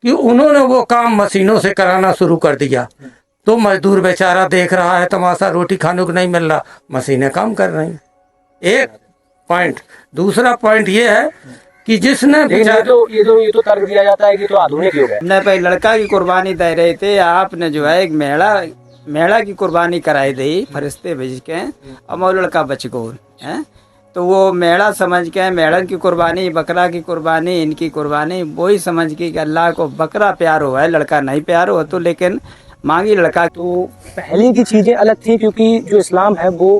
कि उन्होंने वो काम मशीनों से कराना शुरू कर दिया, तो मजदूर बेचारा देख रहा है तमाशा, रोटी खाने को नहीं मिल रहा, मशीनें काम कर रही। एक पॉइंट। दूसरा पॉइंट ये है कि जिसने ये तो तर्क दिया जाता है कि तो आधुनिक युग है। न भाई लड़का की कुर्बानी दे रहे थे, आपने जो है एक मेढ़ा की कुर्बानी कराई दी फरिश्ते भेज के, और वो लड़का बच गो है। तो वो मेढ़ा समझ के, मेढ़न की कुर्बानी, बकरा की कुर्बानी, इनकी कुर्बानी वही समझ के कि अल्लाह को बकरा प्यार हुआ है, लड़का नहीं प्यार हो, तो लेकिन मांगी लड़का। तो पहले की चीजें अलग थी, क्योंकि जो इस्लाम है वो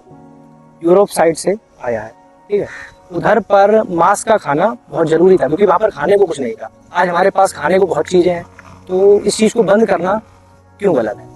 यूरोप साइड से आया है, ठीक है। उधर पर मांस का खाना बहुत जरूरी था, क्योंकि वहां पर खाने को कुछ नहीं था। आज हमारे पास खाने को बहुत चीजें हैं, तो इस चीज को बंद करना क्यों गलत है?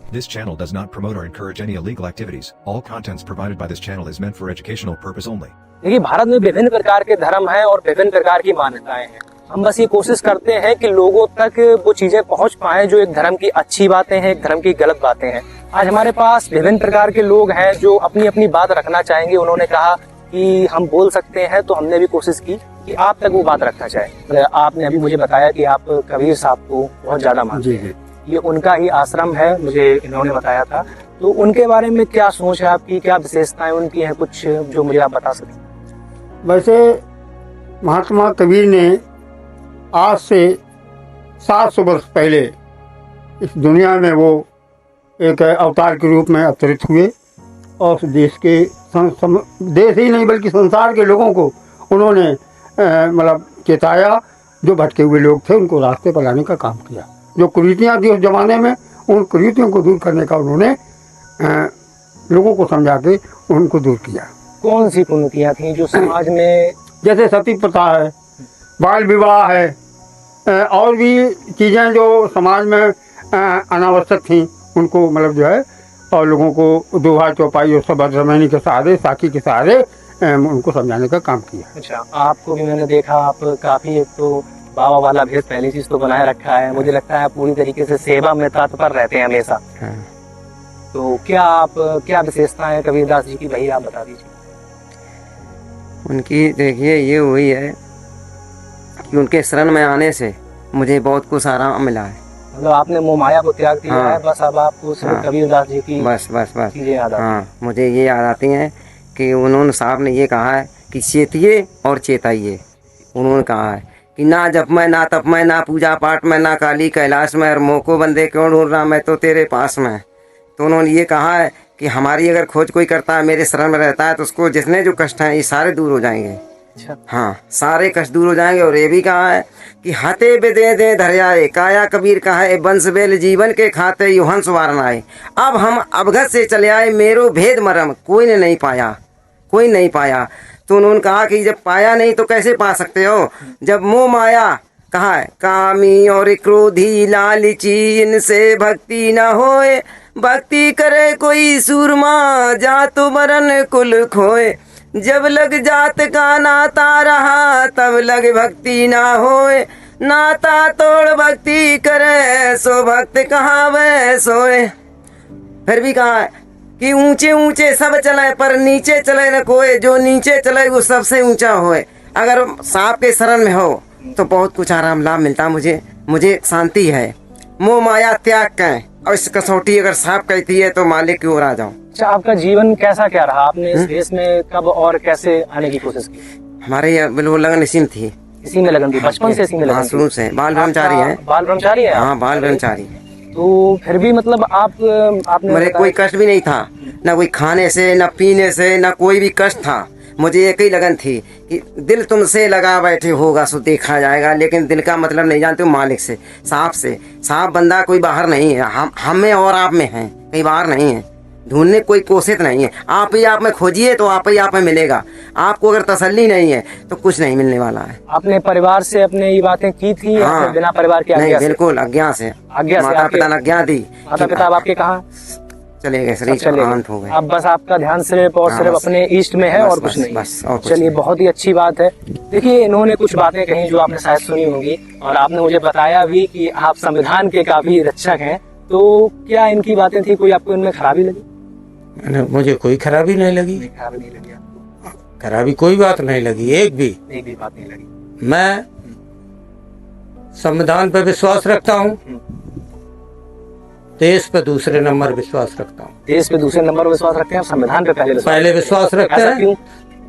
This channel does not promote or encourage any illegal activities. All contents provided by this channel is meant for educational purpose only. देखिए, भारत में विभिन्न प्रकार के धर्म हैं और विभिन्न प्रकार की मान्यताएं हैं। हम बस ये कोशिश करते हैं कि लोगों तक वो चीजें पहुंच पाए जो एक धर्म की अच्छी बातें हैं, एक धर्म की गलत बातें हैं। आज हमारे पास विभिन्न प्रकार के लोग हैं जो अपनी अपनी बात रखना चाहेंगे। उन्होंने कहा कि हम बोल सकते हैं, तो हमने भी कोशिश की कि आप तक वो बात रखना चाहे। आपने अभी मुझे बताया कि आप कबीर साहब को बहुत ज्यादा मानते हैं, ये उनका ही आश्रम है, मुझे इन्होंने बताया था। तो उनके बारे में क्या सोच है आपकी, क्या विशेषताएं उनकी हैं, कुछ जो मुझे आप बता सकें? वैसे महात्मा कबीर ने आज से 700 वर्ष पहले इस दुनिया में वो एक अवतार के रूप में अवतरित हुए, और देश के देश ही नहीं बल्कि संसार के लोगों को उन्होंने मतलब चेताया। जो भटके हुए लोग थे उनको रास्ते पर लाने का काम किया। जो कुरीतियाँ थी उस जमाने में, उन कुरीतियों को दूर करने का उन्होंने लोगों को समझा के उनको दूर किया। कौन सी कुरीतियाँ थी जो समाज में? जैसे सती प्रथा है, बाल विवाह है, और भी चीज़ें जो समाज में अनावश्यक थी, उनको मतलब जो है, और लोगों को दोहा चौपाई और सब रमैनी के सहारे, साखी के सहारे उनको समझाने का काम किया। अच्छा, आपको भी मैंने देखा, आप काफी एक तो बाबा वाला भेद पहली चीज तो बनाए रखा है। मुझे लगता है आप पूरी तरीके से सेवा में तत्पर रहते हैं हमेशा। तो क्या विशेषता है कबीरदास जी की, वही आप बता दीजिए। उनकी देखिए ये हुई है कि उनके शरण में आने से मुझे बहुत कुछ आराम मिला है। मतलब आपने मोह माया को त्याग दिया है, बस अब आपको सिर्फ कबीरदास जी की बस चीजें याद आती हैं। मुझे ये याद आती हैं कि उन्होंने साहब ने ये कहा है कि चेतिए और चेताइए। उन्होंने कहा है कि ना जप में, ना तप में, ना पूजा पाठ में, ना काली कैलाश में, और मोह को बंदे क्यों ढूंढ रहा, मैं तो तेरे पास में। तो उन्होंने ये कहा है कि हमारी अगर खोज कोई करता है, मेरे शरण में रहता है, तो उसको जितने जो कष्ट हैं ये सारे दूर हो जाएंगे। अच्छा। हाँ, सारे कष्ट दूर हो जाएंगे। और ये भी कहा है कि हाथे बेदे दे धरियाए, काया कबीर कहा है बंस बेल जीवन के खाते यू हंस वारन आए। अब हम अवगत से चले आए, मेरो भेद मरम कोई ने नहीं पाया, कोई नहीं पाया। तो उन्होंने कहा कि जब पाया नहीं तो कैसे पा सकते हो, जब मोह माया कहा है कामी और क्रोधी लालची इनसे भक्ति न होए, भक्ति करे कोई सूरमा जात मरण कुल खोए। जब लग जात का नाता रहा तब लग भक्ति ना होए, नाता तोड़ भक्ति करे सो भक्त कहाँ वह सोए। फिर भी कहा है कि ऊंचे ऊंचे सब चले पर नीचे चले न कोई, जो नीचे चले वो सबसे ऊंचा होए। अगर सांप के शरण में हो तो बहुत कुछ आराम लाभ मिलता मुझे शांति है। मोह माया त्याग करें, और इस कसौटी अगर सांप कहती है तो मालिक की ओर आ जाओ। अच्छा, आपका जीवन कैसा क्या रहा? आपने इस देश में कब और कैसे आने की कोशिश की? हमारे यहाँ बिल्कुल लगन इसी में थी। इसी में लगन थी, बचपन से इसी में लगन थी? शुरू से बाल ब्रह्मचारी है। बाल ब्रह्मचारी है? हाँ, बाल ब्रह्मचारी। तो फिर भी मतलब आपने मेरे कोई कष्ट भी नहीं था, ना कोई खाने से, ना पीने से, ना कोई भी कष्ट था। मुझे एक ही लगन थी कि दिल तुमसे लगा बैठे होगा सो देखा जाएगा, लेकिन दिल का मतलब नहीं जानते हो मालिक से, सांप से। सांप बंदा कोई बाहर नहीं है, हम में और आप में है, कहीं बाहर नहीं है। ढूंढने कोई कोशिश नहीं है, आप ही आप में खोजिए तो आप ही आप में मिलेगा। आपको अगर तसल्ली नहीं है तो कुछ नहीं मिलने वाला है। आपने परिवार से अपने ये बातें की थी? हाँ, बिना परिवार के? नहीं, बिल्कुल अज्ञा से। माता पिता ने आज्ञा दी। माता पिता आपके कहाँ चले गए, शरीर अंत हो गए। अब बस आपका ध्यान सिर्फ और सिर्फ अपने इष्ट में है, और कुछ नहीं। चलिए, बहुत ही अच्छी बात है। देखिए, इन्होंने कुछ बातें कही जो आपने शायद सुनी होंगी, और आपने मुझे बताया भी कि आप संविधान के काफी रक्षक हैं। तो क्या इनकी बातें थी, कोई आपको इनमें खराबी लगी? मुझे कोई खराबी नहीं लगी। खराबी नहीं लगी आपको? खराबी कोई बात नहीं लगी, एक भी बात नहीं लगी। मैं संविधान पर विश्वास रखता हूँ, देश पे दूसरे नंबर विश्वास रखता हूँ। देश पे दूसरे नंबर पर विश्वास रखते हैं, संविधान पे पहले विश्वास रखते ऐसा हैं। क्यों?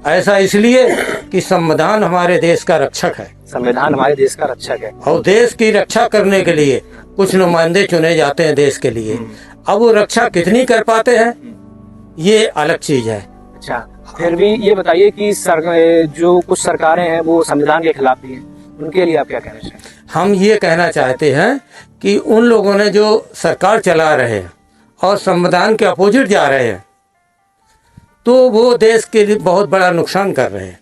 ऐसा इसलिए कि संविधान हमारे देश का रक्षक है संविधान हमारे देश का रक्षक है। और देश की रक्षा करने के लिए कुछ नुमाइंदे चुने जाते हैं देश के लिए। अब वो रक्षा कितनी कर पाते हैं ये अलग चीज है। अच्छा, फिर भी ये बताइए कि जो कुछ सरकारें हैं वो संविधान के खिलाफ भी हैं, उनके लिए आप क्या कहना चाहेंगे? हम ये कहना चाहते हैं कि उन लोगों ने जो सरकार चला रहे हैं और संविधान के अपोजिट जा रहे हैं तो वो देश के लिए बहुत बड़ा नुकसान कर रहे हैं।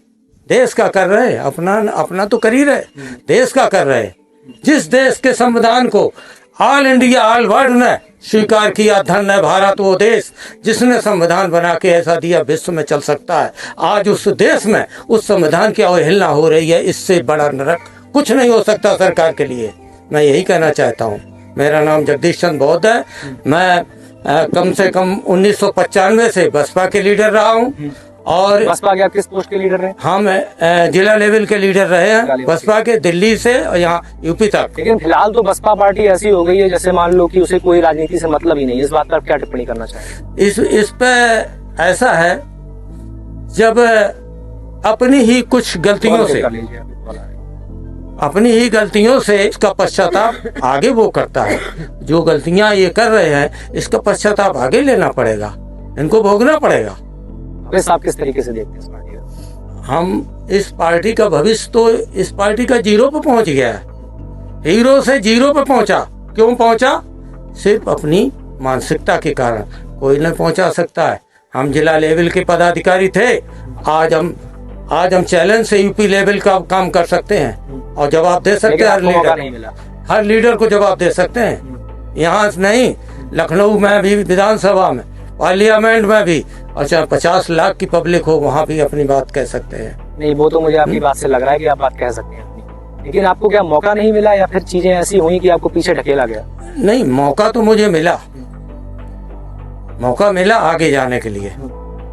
देश का कर रहे हैं, अपना तो कर ही रहे, देश का कर रहे हैं। जिस देश के संविधान को ऑल इंडिया ऑल वर्ल्ड ने स्वीकार किया, धन्य है भारत वो देश जिसने संविधान बना के ऐसा दिया विश्व में चल सकता है। आज उस देश में उस संविधान की अवहेलना हो रही है, इससे बड़ा नरक कुछ नहीं हो सकता सरकार के लिए। मैं यही कहना चाहता हूँ। मेरा नाम जगदीश चंद्र बौद्ध है। मैं कम से कम 1995 से बसपा के लीडर रहा हूँ। और बसपा के आप किस पोस्ट के लीडर रहे? हम जिला लेवल के लीडर रहे हैं बसपा के, दिल्ली से और यहाँ यूपी तक। लेकिन फिलहाल तो बसपा पार्टी ऐसी हो गई है जैसे मान लो कि उसे कोई राजनीति से मतलब ही नहीं। इस बात पर क्या टिप्पणी करना चाहिए? इस पे ऐसा है, जब अपनी ही कुछ गलतियों से इसका पश्चाताप आगे वो करता है। जो गलतियां ये कर रहे हैं इसका पश्चाताप आगे लेना पड़ेगा, इनको भोगना पड़ेगा। आप किस तरीके से देखते हैं इस पार्टी को? हम इस पार्टी का भविष्य तो इस पार्टी का जीरो पे पहुंच गया है, हीरो से जीरो पे पहुंचा। क्यों पहुंचा? सिर्फ अपनी मानसिकता के कारण। कोई नहीं पहुंचा सकता है। हम जिला लेवल के पदाधिकारी थे, आज हम चैलेंज से यूपी लेवल का काम कर सकते हैं और जवाब दे सकते हैं। हर लीडर को जवाब दे सकते हैं। यहाँ नहीं, लखनऊ में भी, विधानसभा में, पार्लियामेंट में भी, और चाहे 50 लाख की पब्लिक हो वहाँ भी अपनी बात कह सकते हैं। नहीं, वो तो मुझे आपकी बात से लग रहा है कि आप बात कह सकते हैं अपनी, लेकिन आपको क्या मौका नहीं मिला या फिर चीजें ऐसी हुई कि आपको पीछे ढकेला गया? नहीं, मौका तो मुझे मिला, मौका मिला आगे जाने के लिए,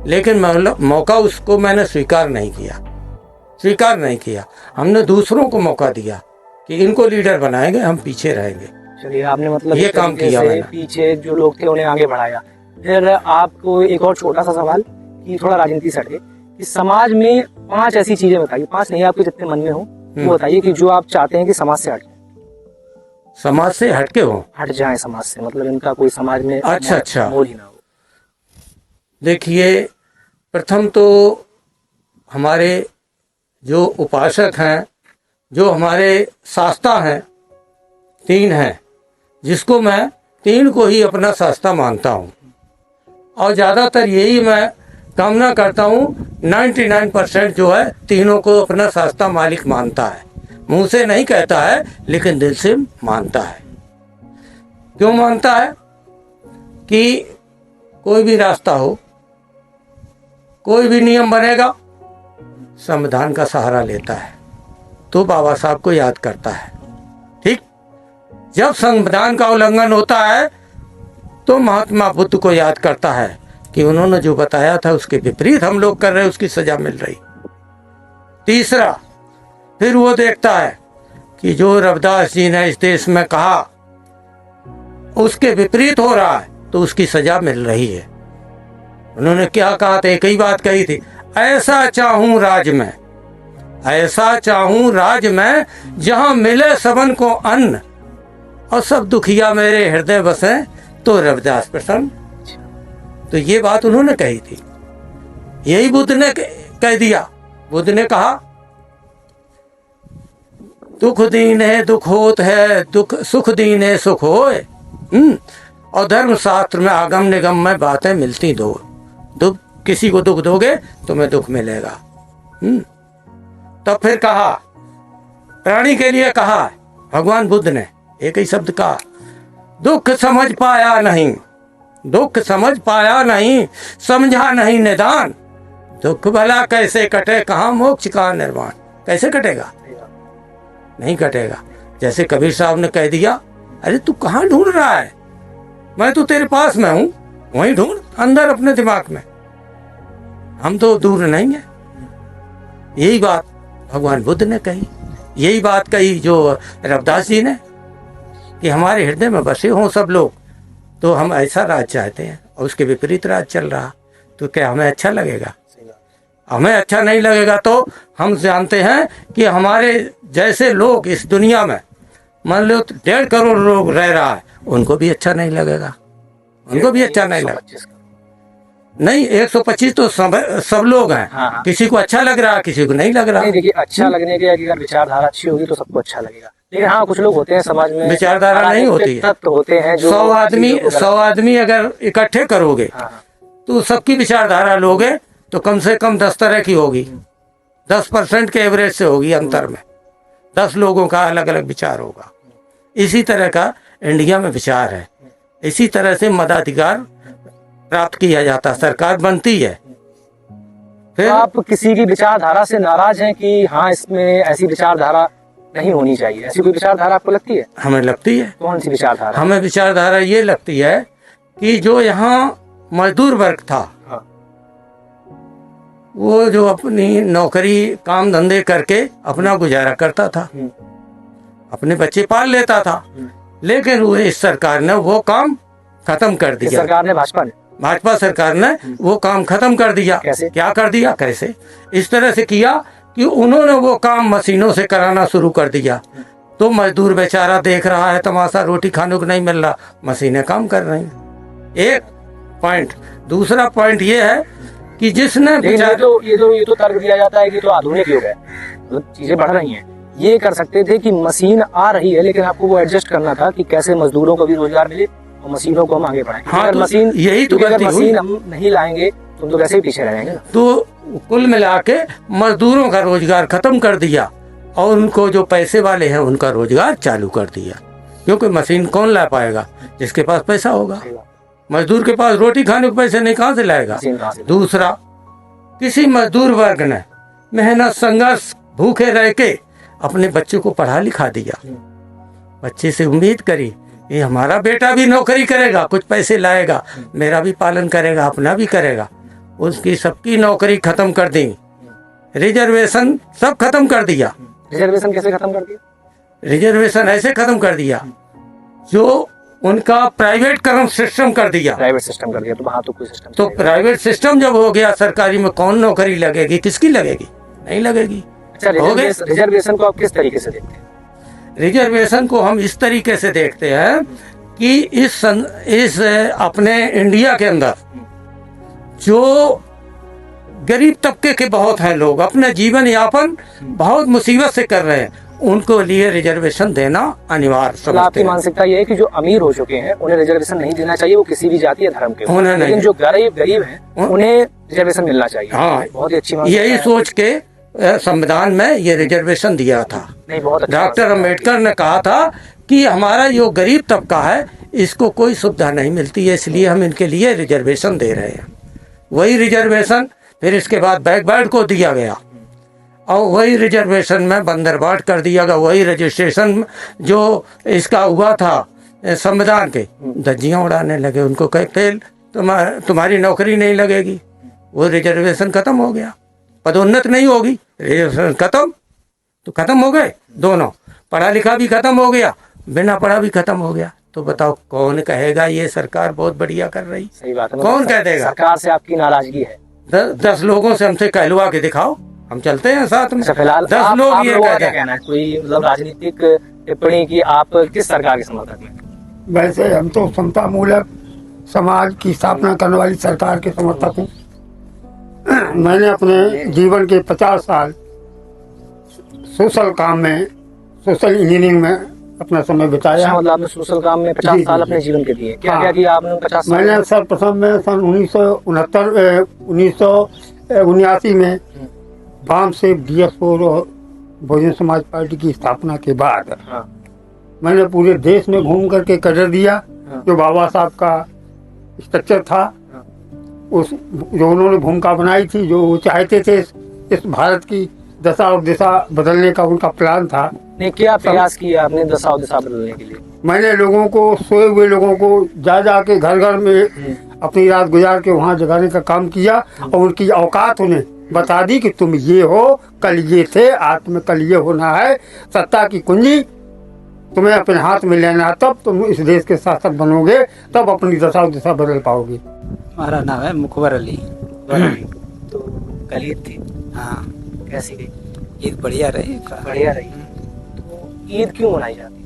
लेकिन मौका उसको मैंने स्वीकार नहीं किया। हमने दूसरों को मौका दिया कि इनको लीडर बनाएंगे, हम पीछे रहेंगे। चलिए, आपने मतलब ये काम किया मैंने। पीछे जो लोग थे उन्हें आगे बढ़ाया। फिर आपको एक और छोटा सा सवाल कि थोड़ा राजनीति से हटे, कि समाज में 5 ऐसी चीजें बताइए, 5 नहीं, आपके जितने मन में हो वो बताइए कि जो आप चाहते हैं कि समाज से हट जाए समाज से, मतलब इनका कोई समाज में अच्छा मोल ही ना हो। देखिए, प्रथम तो हमारे जो उपासक हैं, जो हमारे शास्ता हैं, 3 हैं, जिसको मैं 3 को ही अपना शास्ता मानता हूँ और ज़्यादातर यही मैं कामना करता हूँ। 99% जो है तीनों को अपना शास्ता मालिक मानता है, मुंह से नहीं कहता है लेकिन दिल से मानता है। क्यों मानता है? कि कोई भी रास्ता हो, कोई भी नियम बनेगा, संविधान का सहारा लेता है तो बाबा साहब को याद करता है। ठीक, जब संविधान का उल्लंघन होता है तो महात्मा बुद्ध को याद करता है कि उन्होंने जो बताया था उसके विपरीत हम लोग कर रहे हैं, उसकी सजा मिल रही। तीसरा, फिर वो देखता है कि जो रविदास जी ने इस देश में कहा उसके विपरीत हो रहा है तो उसकी सजा मिल रही है। उन्होंने क्या कहा था? एक ही बात कही थी, ऐसा चाहूं राज में जहां मिले सबन को अन्न और सब दुखिया मेरे हृदय बसे तो रविदास प्रसन्न। तो ये बात उन्होंने कही थी, यही बुद्ध ने कह दिया। बुद्ध ने कहा, दुख दीने दुख होत है, दुख सुख दीने सुख होए। और धर्म शास्त्र में आगम निगम में बातें मिलती दो। दुख, किसी को दुख दोगे तुम्हें दुख मिलेगा। तब फिर कहा, प्राणी के लिए कहा भगवान बुद्ध ने एक ही शब्द कहा, दुख समझ पाया नहीं, समझा नहीं निदान। दुख भला कैसे कटे, कहाँ मोक्ष का निर्माण। कैसे कटेगा? नहीं कटेगा। जैसे कबीर साहब ने कह दिया, अरे तू कहाँ ढूंढ रहा है, मैं तो तेरे पास में हूं, वहीं ढूंढ अंदर अपने दिमाग में, हम तो दूर नहीं है। यही बात भगवान बुद्ध ने कही। यही बात कही जो रविदास जी ने कि हमारे हृदय में बसे हों सब लोग, तो हम ऐसा राज चाहते हैं और उसके विपरीत राज चल रहा, तो क्या हमें अच्छा लगेगा? हमें अच्छा नहीं लगेगा। तो हम जानते हैं कि हमारे जैसे लोग इस दुनिया में मान लो 1.5 करोड़ लोग रह रहा है, उनको भी अच्छा नहीं लगेगा, उनको भी अच्छा नहीं लगेगा। नहीं, 125 तो सब लोग हैं। हाँ। किसी को अच्छा लग रहा है, किसी को नहीं लग रहा। नहीं देखिए, अच्छा लगने के अगर विचारधारा अच्छी होगी तो सबको अच्छा लगेगा, लेकिन हाँ कुछ लोग होते हैं समाज में विचारधारा नहीं होती है। तत्व होते हैं जो 100 आदमी अगर इकट्ठे करोगे तो सबकी विचारधारा लोगे तो कम से कम 10 तरह की होगी, 10% के एवरेज से होगी अंतर में, 10 लोगों का अलग अलग विचार होगा। इसी तरह का इंडिया में विचार है। इसी तरह से मताधिकार प्राप्त किया जाता, सरकार बनती है। फिर आप किसी की विचारधारा से नाराज हैं कि हाँ इसमें ऐसी विचारधारा नहीं होनी चाहिए, ऐसी कोई विचारधारा आपको लगती है? हमें लगती है। कौन सी विचारधारा? हमें विचारधारा ये लगती है कि जो यहाँ मजदूर वर्ग था, वो जो अपनी नौकरी काम धंधे करके अपना गुजारा करता था, अपने बच्चे पाल लेता था, लेकिन वो इस सरकार ने वो काम खत्म कर दिया। सरकार ने, भाजपा सरकार ने वो काम खत्म कर दिया। कैसे? क्या कर दिया? कैसे? इस तरह से किया कि उन्होंने वो काम मशीनों से कराना शुरू कर दिया। तो मजदूर बेचारा देख रहा है तमाशा, रोटी खाने को नहीं मिल रहा, मशीनें काम कर रही। एक पॉइंट। दूसरा पॉइंट ये है कि जिसने ये तो तर्क दिया जाता है कि तो आधुनिक युग है, तो चीजें बढ़ रही हैं। ये कर सकते थे कि मशीन आ रही है, लेकिन आपको वो एडजस्ट करना था कि कैसे मजदूरों को भी रोजगार मिले और मशीनों को हम आगे बढ़ाएं। हाँ, अगर तो मशीन यही तो अगर मशीन हम नहीं लाएंगे तो हम तो वैसे ही पीछे रहेंगे। तो कुल मिला के मजदूरों का रोजगार खत्म कर दिया और उनको जो पैसे वाले हैं उनका रोजगार चालू कर दिया, क्योंकि मशीन कौन ला पाएगा? जिसके पास पैसा होगा। मजदूर के पास रोटी खाने को पैसे नहीं, कहाँ से लाएगा? दूसरा, किसी मजदूर वर्ग ने मेहनत संघर्ष भूखे रह के अपने बच्चे को पढ़ा लिखा दिया, बच्चे से उम्मीद करी ये हमारा बेटा भी नौकरी करेगा, कुछ पैसे लाएगा, मेरा भी पालन करेगा, अपना भी करेगा। उसकी सबकी नौकरी खत्म कर दी, रिजर्वेशन सब खत्म कर दिया। रिजर्वेशन कैसे खत्म कर दिया? रिजर्वेशन ऐसे खत्म कर दिया जो उनका प्राइवेट कर्म सिस्टम कर दिया। प्राइवेट सिस्टम कर दिया, तो वहाँ तो कोई सिस्टम तो प्राइवेट सिस्टम जब हो गया, सरकारी में कौन नौकरी लगेगी? किसकी लगेगी? नहीं लगेगी। अच्छा, रिजर्वेशन को आप किस तरीके से देखते हैं? रिजर्वेशन को हम इस तरीके से देखते हैं कि इस अपने इंडिया के अंदर जो गरीब तबके के बहुत हैं लोग, अपना जीवन यापन बहुत मुसीबत से कर रहे हैं, उनको लिए रिजर्वेशन देना अनिवार्य समझते हैं। आपकी मानसिकता ये है कि जो अमीर हो चुके हैं उन्हें रिजर्वेशन नहीं देना चाहिए, वो किसी भी जाति या धर्म के हों, लेकिन जो गरीब हैं उन्हें रिजर्वेशन मिलना चाहिए। हाँ, बहुत ही अच्छी यही सोच के संविधान में ये रिजर्वेशन दिया था। नहीं, बहुत अच्छा। डॉक्टर अम्बेडकर ने कहा था कि हमारा जो गरीब तबका है इसको कोई सुविधा नहीं मिलती है, इसलिए हम इनके लिए रिजर्वेशन दे रहे हैं। वही रिजर्वेशन फिर इसके बाद बैकवर्ड को दिया गया और वही रिजर्वेशन में बंदरबाट कर दिया गया। वही रजिस्ट्रेशन जो इसका हुआ था संविधान के, धज्जियाँ उड़ाने लगे, उनको कहते तुम्हारी नौकरी नहीं लगेगी। वो रिजर्वेशन खत्म हो गया, पदोन्नत नहीं होगी, रिजर्वेशन खत्म, तो खत्म हो गए दोनों। पढ़ा लिखा भी खत्म हो गया, बिना पढ़ा भी खत्म हो गया। तो बताओ कौन कहेगा ये सरकार बहुत बढ़िया कर रही? सही बात है। कौन कह देगा? सरकार से आपकी नाराजगी है? 10 लोगों से हमसे कहलवा के दिखाओ, हम चलते हैं साथ में। फिलहाल 10 लोग ये क्या कहना है? कोई मतलब राजनीतिक टिप्पणी की आप किस सरकार के समर्थक हैं? वैसे हम तो समता मूलक समाज की स्थापना करने वाली सरकार के समर्थक हूँ। मैंने अपने जीवन के 50 साल सोशल काम में, सोशल इंजीनियरिंग में अपना समय बिताया। मतलब आपने सोशल काम में 50 साल अपने जीवन के दिए। क्या क्या किया आपने 50 साल? मैंने सर्वप्रथम में सन 1979 में वाम से DS4 और बहुजन समाज पार्टी की स्थापना के बाद मैंने पूरे देश में घूम करके कदर दिया जो बाबा साहब का स्ट्रक्चर था, उस जो उन्होंने भूमिका बनाई थी, जो वो चाहते थे इस भारत की दशा और दिशा बदलने का उनका प्लान था। ने क्या प्रयास किया आपने दशा और दिशा बदलने के लिए? मैंने लोगों को, सोए हुए लोगों को जा के घर घर में अपनी रात गुजार के वहाँ जगाने का काम किया और उनकी औकात उन्हें बता दी कि तुम ये हो, कल ये थे, आज तुम्हें कल ये होना है। सत्ता की कुंजी तुम्हें अपने हाथ में लेना है, तब तुम इस देश के शासक बनोगे, तब अपनी दशा दिशा बदल पाओगे। हमारा नाम है मुखबर अली। तो कल ईद थी, हाँ, कैसी गई? ईद बढ़िया रही। बढ़िया रही। तो ईद क्यों मनाई जाती है?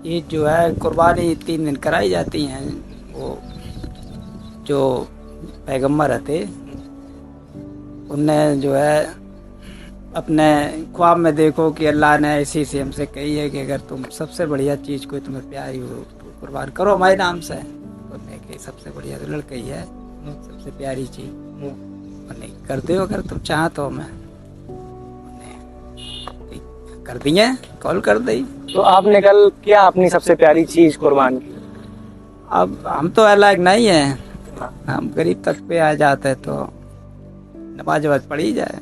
ईद जो है कुर्बानी 3 दिन कराई जाती हैं। वो जो पैगम्बर थे उनने जो है अपने ख्वाब में देखो कि अल्लाह ने ऐसी से हमसे कही है कि अगर तुम सबसे बढ़िया चीज़ कोई तुम्हें प्यारी हो तो कुर्बान करो हमारे नाम से। उन्होंने कि सबसे बढ़िया तो लड़का ही है, सबसे प्यारी चीज़। उन्हें कर दो अगर तुम चाह तो। मैं कर दिए, कॉल कर दी। तो आपने कल क्या अपनी सबसे प्यारी चीज कुर्बान की? अब हम तो अलग नहीं है, हम गरीब तक पे आ जाते तो नमाज वमाज पढ़ी जाए।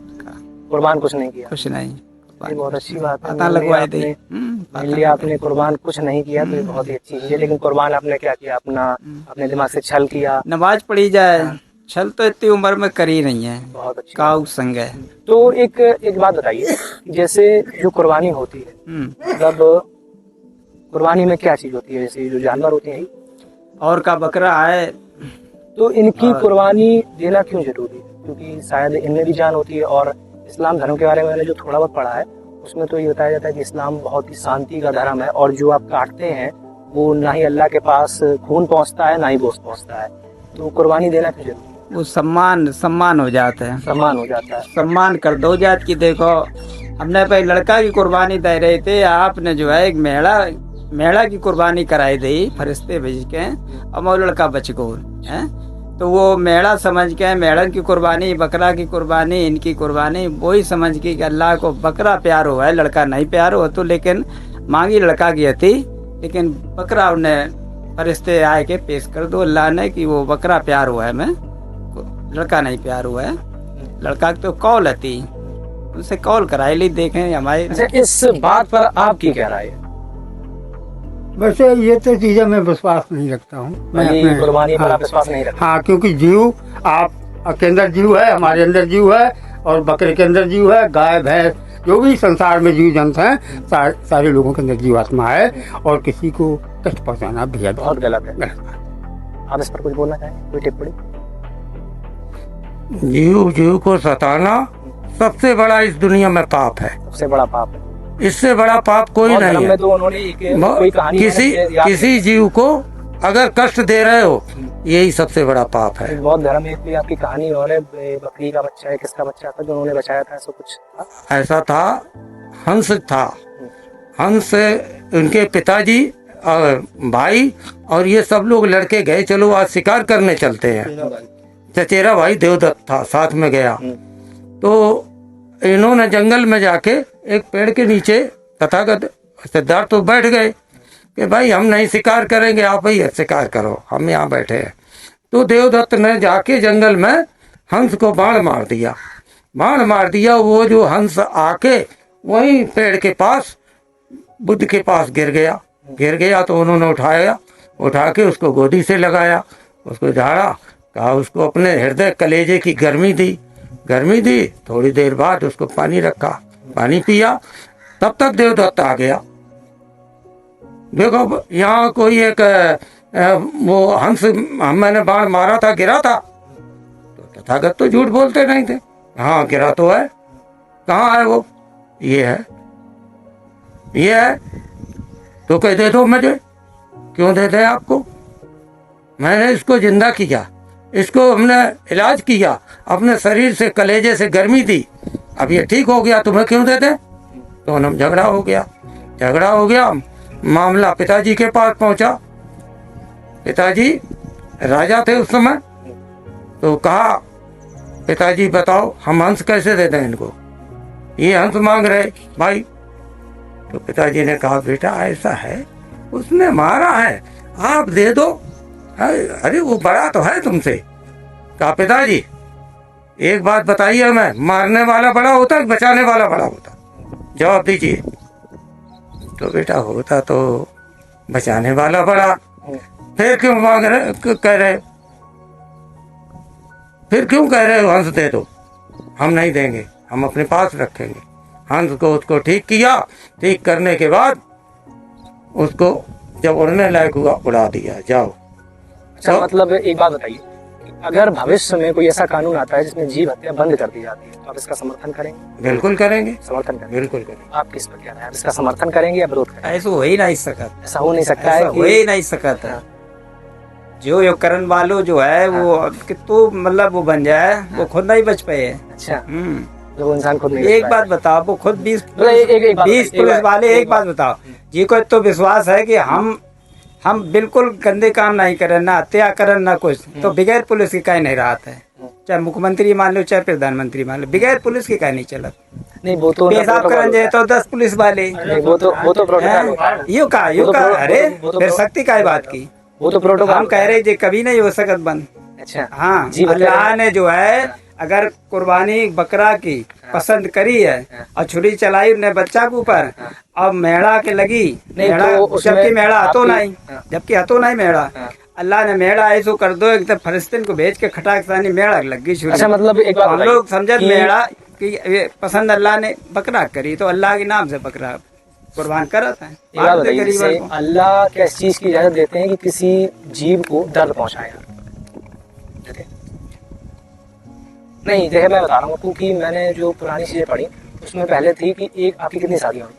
कुर्बान कुछ नहीं किया? कुछ नहीं। ये बहुत अच्छी बात है। पता लगवाई दी। मेनली आपने कुर्बान कुछ नहीं किया तो ये बहुत ही अच्छी चीज है। लेकिन कुर्बान आपने क्या किया? अपने दिमाग से छल किया। नमाज पढ़ी जाए। छल तो इतनी उम्र में करी नहीं है, बहुत अच्छी। काऊ संग है। तो एक बात बताइए, जैसे जो कुर्बानी होती है, मतलब कुर्बानी में क्या चीज होती है? जैसे जो जानवर होते हैं और का बकरा है, तो इनकी कुर्बानी देना क्यों जरूरी है? क्योंकि शायद इनमें भी जान होती है। और इस्लाम धर्म के बारे में मैंने जो थोड़ा बहुत पढ़ा है उसमें तो ये बताया जाता है कि इस्लाम बहुत ही शांति का धर्म है, और जो आप काटते हैं वो ना ही अल्लाह के पास खून पहुंचता है ना ही गोश्त पहुंचता है। तो कुर्बानी देना क्यों जरूरी है? वो सम्मान हो जाते हैं। सम्मान हो जाता है। सम्मान कर दो जात की। देखो हमने भाई लड़का की कुर्बानी दे रहे थे, आपने जो है एक मेढ़ा की कुर्बानी कराई दी फरिश्ते भेज के, और वो लड़का बच गया है। तो वो मेढ़ा समझ के, मेढ़न की कुर्बानी, बकरा की कुर्बानी, इनकी कुर्बानी वही समझ के कि अल्लाह को बकरा प्यार हुआ है, लड़का नहीं प्यार हो। तो लेकिन मांगी लड़का की थी, लेकिन बकरा उन्हें फरिश्ते आए के पेश कर दो अल्लाह ने कि वो बकरा प्यार हुआ है, मैं लड़का नहीं प्यार हुआ है। लड़का तो कॉल थी, उनसे कॉल कराई ली, देखें हमारे। अच्छा, इस बात पर आपकी क्या राय है? वैसे ये तो चीजें मैं विश्वास नहीं रखता हूँ। मैं अपने कुर्बानी पर आप विश्वास नहीं रखते? हाँ, क्योंकि जीव आप के अंदर जीव है, हमारे अंदर जीव है, और बकरे के अंदर जीव है, गाय भैंस जो भी संसार में जीव जंतु हैं, सारे लोगों के अंदर जीवात्मा है, और किसी को कष्ट पहुँचाना बेहद बहुत गलत है। आप इस पर कुछ बोलना चाहें? कोई टिप्पणी? जीव को सताना सबसे बड़ा इस दुनिया में पाप है। सबसे बड़ा पाप है। इससे बड़ा पाप कोई और नहीं धर्म है। में तो उन्होंने कोई कहानी किसी जीव को अगर कष्ट दे रहे हो, यही सबसे बड़ा पाप है। बहुत धर्म में कोई आपकी कहानी और है, बकरी का बच्चा है, किसका बच्चा था जो उन्होंने बचाया था, ऐसा कुछ था? ऐसा था, हंस था। हंस उनके पिताजी और भाई और ये सब लोग लड़के गए, चलो आज शिकार करने चलते हैं। चचेरा भाई देवदत्त था, साथ में गया। तो इन्होंने जंगल में जाके एक पेड़ के नीचे तथागत सिद्धार्थ तो बैठ गए कि भाई हम नहीं शिकार करेंगे, आप ही शिकार करो, हम यहाँ बैठे हैं। तो देवदत्त ने जाके जंगल में हंस को बाण मार दिया। वो जो हंस आके वहीं पेड़ के पास बुद्ध के पास गिर गया। तो उन्होंने उठा के उसको गोदी से लगाया, उसको झाड़ा, कहा उसको अपने हृदय कलेजे की गर्मी दी। थोड़ी देर बाद उसको पानी रखा, पानी पिया। तब तक देवदत्त आ गया। देखो यहाँ कोई एक वो हंस मैंने बाण मारा था, गिरा था। तो तथागत तो झूठ बोलते नहीं थे। हाँ गिरा तो है। कहाँ है वो? ये है। तो कह दे दो मुझे। क्यों दे दे आपको? मैंने इसको जिंदा किया, इसको हमने इलाज किया, अपने शरीर से कलेजे से गर्मी दी, अब ये ठीक हो गया, तुम्हें क्यों दे दे? तो हम झगड़ा हो गया। मामला पिताजी के पास पहुंचा। पिताजी राजा थे उस समय। तो कहा, पिताजी बताओ हम हंस कैसे दे दें इनको, ये हंस मांग रहे भाई। तो पिताजी ने कहा, बेटा ऐसा है, उसने मारा है, आप दे दो। अरे वो बड़ा तो है तुमसे। कहा, पिताजी एक बात बताइए, हमें मारने वाला बड़ा होता है, बचाने वाला बड़ा होता? जवाब दीजिए। तो बेटा होता तो बचाने वाला बड़ा, फिर क्यों मांग रहे, कह रहे? फिर क्यों कह रहे हो हंस दे दो? हम नहीं देंगे, हम अपने पास रखेंगे। हंस को उसको ठीक किया, ठीक करने के बाद उसको जब उड़ने लायक हुआ उड़ा दिया, जाओ। अच्छा, तो- मतलब एक बात बताइए, अगर भविष्य में कोई ऐसा कानून आता है जिसमें जीव हत्या बंद कर दी जाती है तो आप इसका समर्थन करेंगे? बिल्कुल करेंगे, समर्थन करेंगे। बिल्कुल करेंगे। आप किस पर क्या राय है? आप इसका समर्थन करेंगे या विरोध करेंगे? ऐसा हो ही नहीं सकता, ऐसा हो नहीं सकता ऐसा है हो ही कि नहीं सकता। जो यो करण वालों जो है वो अब कि तो मतलब वो बन जाए, वो खुद नहीं बच पाए। अच्छा, हम्म। जो वो इंसान खुद नहीं एक बच बात बताओ, वो खुद 20 मतलब एक बात बताइए, पुलिस एक वाले, बात- एक बात बताओ जी को तो विश्वास है कि हम बिल्कुल गंदे काम नहीं करें, ना हत्या करें ना कुछ, तो बगैर पुलिस के कहीं नहीं रहा है। चाहे मुख्यमंत्री मान लो चाहे प्रधानमंत्री मान लो, बगैर पुलिस के कहीं नहीं चलत। नहीं, वो तो पेशाब प्रोटोकॉल करन जाए होता है। तो 10 पुलिस वाले, नहीं, वो तो प्रोटोकॉल होता है। यो का वो तो अरे वो तो फिर शक्ति का बात की वो तो प्रोटोकॉल हम कह रहे जी कभी नहीं हो सकत बंद। अच्छा, हाँ, जी बताइए। अल्लाह ने जो है अगर कुर्बानी बकरा की पसंद करी है और छुरी चलाई उन्हें बच्चा के ऊपर, अब मेढ़ा के लगी, नहीं, मेढ़ा तो उसमें जबकि मेढ़ा हतो आपकी- नहीं, जबकि हतो नहीं मेढ़ा, अल्लाह ने मेढ़ा ऐसो कर दो एकदम फलस्तीन को भेज के खटाक सानी मेढ़ा लग गई छुरी। अच्छा, मतलब एक बात हम बताइए लोग समझत कि- मेढ़ा कि ये पसंद अल्लाह ने बकरा करी तो अल्लाह के नाम से बकरा कुर्बान करता है। एक बात बताइए, गरीबन जैसे को। अल्लाह क्या इस चीज की इजाजत देते हैं कि किसी जीव को दर्द पहुंचाया? ठीक है। नहीं, देखिए मैं बता रहा हूँ आपको कि मैंने जो पुरानी चीजें पढ़ी उसमें पहले थी कि एक आपकी कितनी शादियां हुई?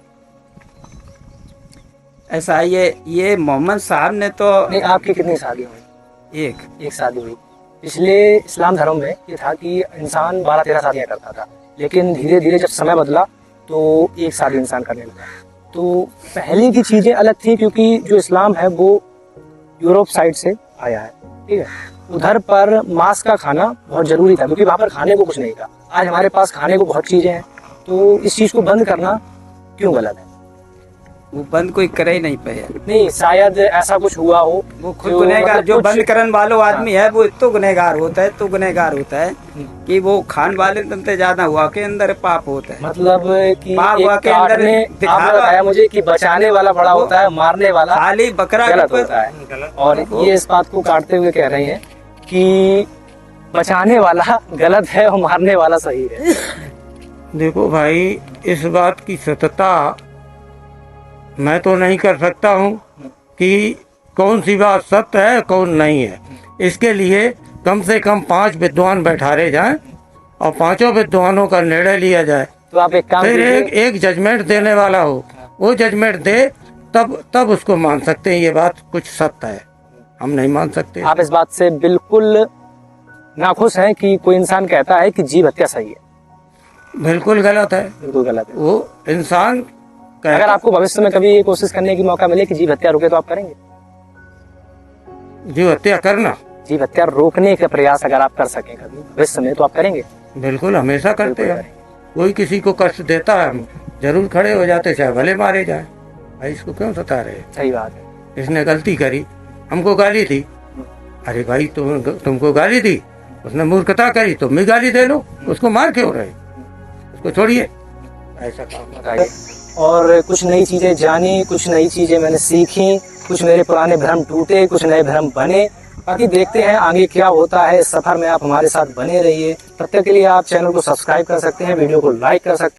ऐसा ये मोहम्मद साहब ने तो नहीं, आपकी कितनी शादियां हुई? एक शादी हुई। पिछले इस्लाम धर्म में ये था कि इंसान 12-13 शादियां करता था, लेकिन धीरे धीरे जब समय बदला तो एक शादी इंसान करने लगा। तो पहले की चीजें अलग थी क्योंकि जो इस्लाम है वो यूरोप साइड से आया है, ठीक है। उधर पर मांस का खाना बहुत जरूरी था क्योंकि वहां पर खाने को कुछ नहीं था। आज हमारे पास खाने को बहुत चीजें हैं, तो इस चीज को बंद करना क्यों गलत है? वो बंद कोई करे ही नहीं पाया। नहीं, शायद ऐसा कुछ हुआ हो। वो खुद गुनहगार मतलब जो कुछ- बंद करने वालों आदमी है वो इतो गुनहगार होता है, तो गुनहगार होता है कि वो खान वाले तंते ज्यादा हुआ के अंदर पाप होता है। मतलब कि पाप हुआ एक के अंदर काटने, दिखावा- आपने बताया मुझे कि बचाने वाला बड़ा होता है, मारने वाला खाली बकरा गलत के होता है। और ये इस बात को काटते हुए कह रहे हैं कि बचाने वाला गलत है और मारने वाला सही है। देखो भाई, इस बात की सत्यता मैं तो नहीं कर सकता हूँ कि कौन सी बात सत्य है कौन नहीं है। इसके लिए कम से कम 5 विद्वान बैठारे जाएं और 5 विद्वानों का निर्णय लिया जाए, तो आप एक काम फिर कीजिए, एक जजमेंट देने वाला हो, वो जजमेंट दे, तब उसको मान सकते हैं ये बात कुछ सत्य है। हम नहीं मान सकते। आप इस बात से बिल्कुल नाखुश हैं कि कोई इंसान कहता है कि जीव हत्या सही है? बिल्कुल गलत है। बिल्कुल गलत है। वो इंसान अगर आपको भविष्य में कभी ये कोशिश करने की मौका मिले कि जीव हत्या रुके तो आप करेंगे? जीव हत्या करना जीव हत्या रोकने का प्रयास अगर आप कर सकें कभी भविष्य में तो आप करेंगे? बिल्कुल हमेशा करते बिल्कुल हैं। कोई किसी को कष्ट देता है हम जरूर खड़े हो जाते, चाहे भले मारे जाए। भाई इसको क्यों सता रहे? सही बात है। इसने गलती करी, हमको गाली दी, अरे भाई तुमको गाली दी, उसने मूर्खता करी, तुम भी गाली दे लो, उसको मार क्यों रहे? उसको छोड़िए, ऐसा काम बताइए। और कुछ नई चीजें जानी, कुछ नई चीजें मैंने सीखी, कुछ मेरे पुराने भ्रम टूटे, कुछ नए भ्रम बने। बाकी देखते हैं आगे क्या होता है। इस सफर में आप हमारे साथ बने रहिए। तब तक के लिए आप चैनल को सब्सक्राइब कर सकते हैं, वीडियो को लाइक कर सकते हैं।